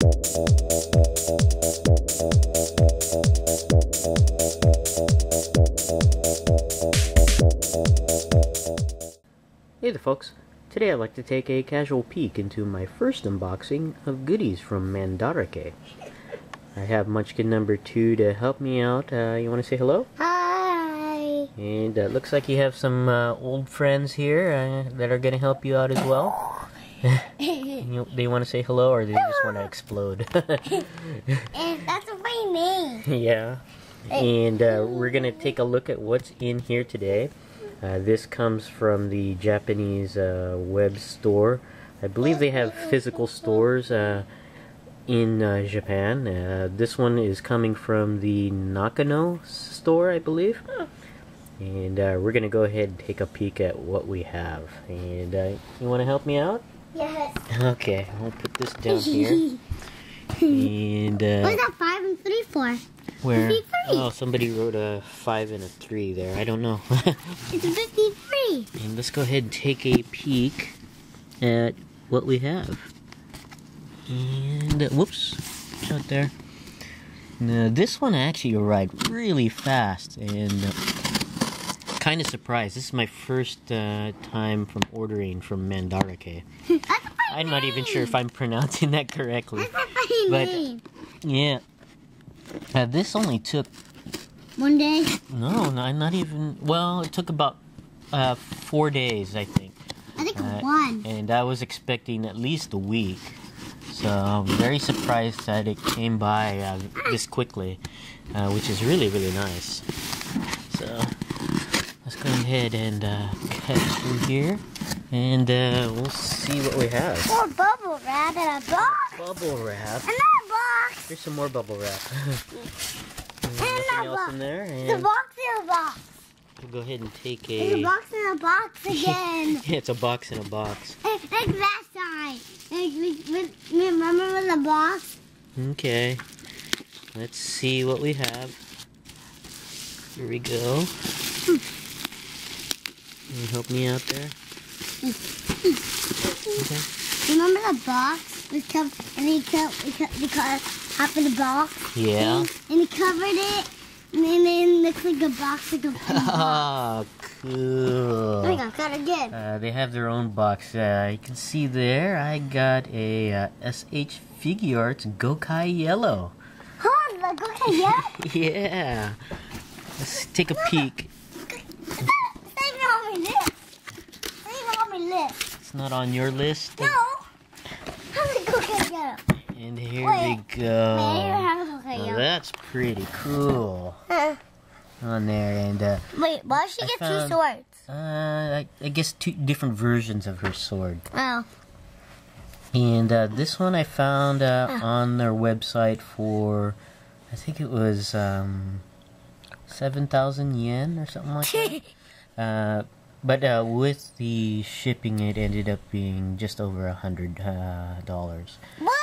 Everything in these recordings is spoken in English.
Hey there folks, today I'd like to take a casual peek into my first unboxing of goodies from Mandarake. I have Munchkin number 2 to help me out. You want to say hello? Hi! And looks like you have some old friends here that are going to help you out as well. They want to say hello, or they just want to explode? And that's my name. Yeah. And we're going to take a look at what's in here today. This comes from the Japanese web store. I believe they have physical stores in Japan. This one is coming from the Nakano store, I believe. And we're going to go ahead and take a peek at what we have. And you want to help me out? Yes. Okay, I'll put this down here. And what's that 5 and 3 for? where? 53. Oh, somebody wrote a 5 and a 3 there. I don't know. It's a 53. And let's go ahead and take a peek at what we have. And whoops, out there. Now, this one actually arrived really fast, and kind of surprised. This is my first time from ordering from Mandarake. I'm not even sure if I'm pronouncing that correctly. But yeah, this only took 1 day. no, not even. Well, it took about 4 days, I think. I think 1. And I was expecting at least a week. So I'm very surprised that it came by this quickly, which is really, really nice. So let's go ahead and cut through here, and we'll see what we have. More bubble wrap in a box. Bubble wrap. Another box. Here's some more bubble wrap. Nothing Another else box. in there. The And box in a box. we'll go ahead and take It's a a... box in a box again. Yeah, it's a box in a box. Like that side. Remember with the box? Okay. Let's see what we have. Here we go. Can you help me out there? Okay. Remember the box? We cut half of the box. Yeah. And he covered it, and then it looks like a box, like a Ah, cool. I got cut again. They have their own box. You can see there, I got a SH Figure Arts Gokai Yellow. Oh, look, okay, yeah. Yeah. Let's take a peek. Save it on my list. Save it on my list. It's not on your list. No. How's it cookie yellow? And here Wait. we go. Have a cookie Now yellow. that's pretty cool on there. And Wait, why did she I get found- 2 swords? I guess 2 different versions of her sword. Oh. And this one I found on their website for, I think it was 7,000 yen or something like that. But with the shipping, it ended up being just over $100. What?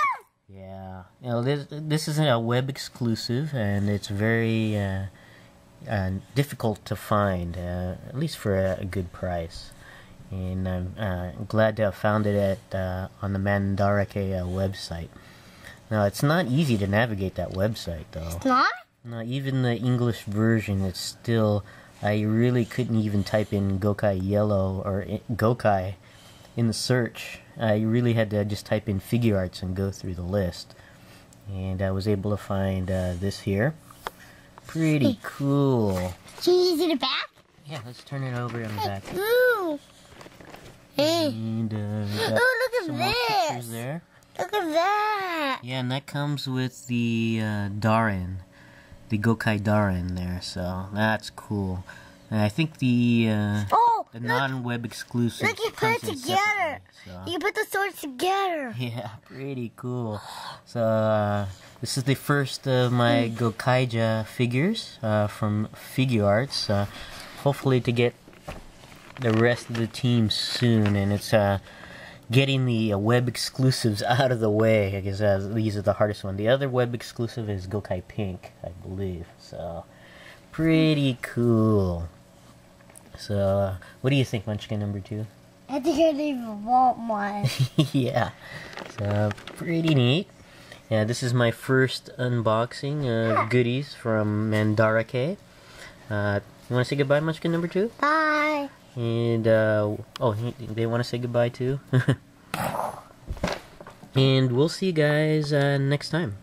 Yeah, you know, this isn't a web exclusive, and it's very difficult to find, at least for a good price. And I'm glad to have found it at on the Mandarake website. Now, it's not easy to navigate that website, though. It's not? No, even the English version, it's still... I really couldn't even type in Gokai Yellow or Gokai in the search. I really had to just type in Figure Arts and go through the list. And I was able to find this here. Pretty cool. Can you see the back? Yeah, let's turn it over on the back. Ooh. Hey. And Ooh, look at some more pictures this. there. Look at that. Yeah, and that comes with the Darin, the Gokai Darin there, so that's cool. And I think the Oh, the look. non-web exclusive Look, you put comes it in together. separately, so. You put the swords together. Yeah, pretty cool. So this is the first of my Gokaija figures from Figure Arts. Hopefully to get the rest of the team soon, and it's getting the web exclusives out of the way, because these are the hardest one. The other web exclusive is Gokai Pink, I believe. So pretty cool. So what do you think, Munchkin number 2? I think I don't even want one. Yeah, so pretty neat. Yeah, this is my first unboxing of goodies from Mandarake. You want to say goodbye, Munchkin number 2? Bye. And, they want to say goodbye too? And we'll see you guys next time.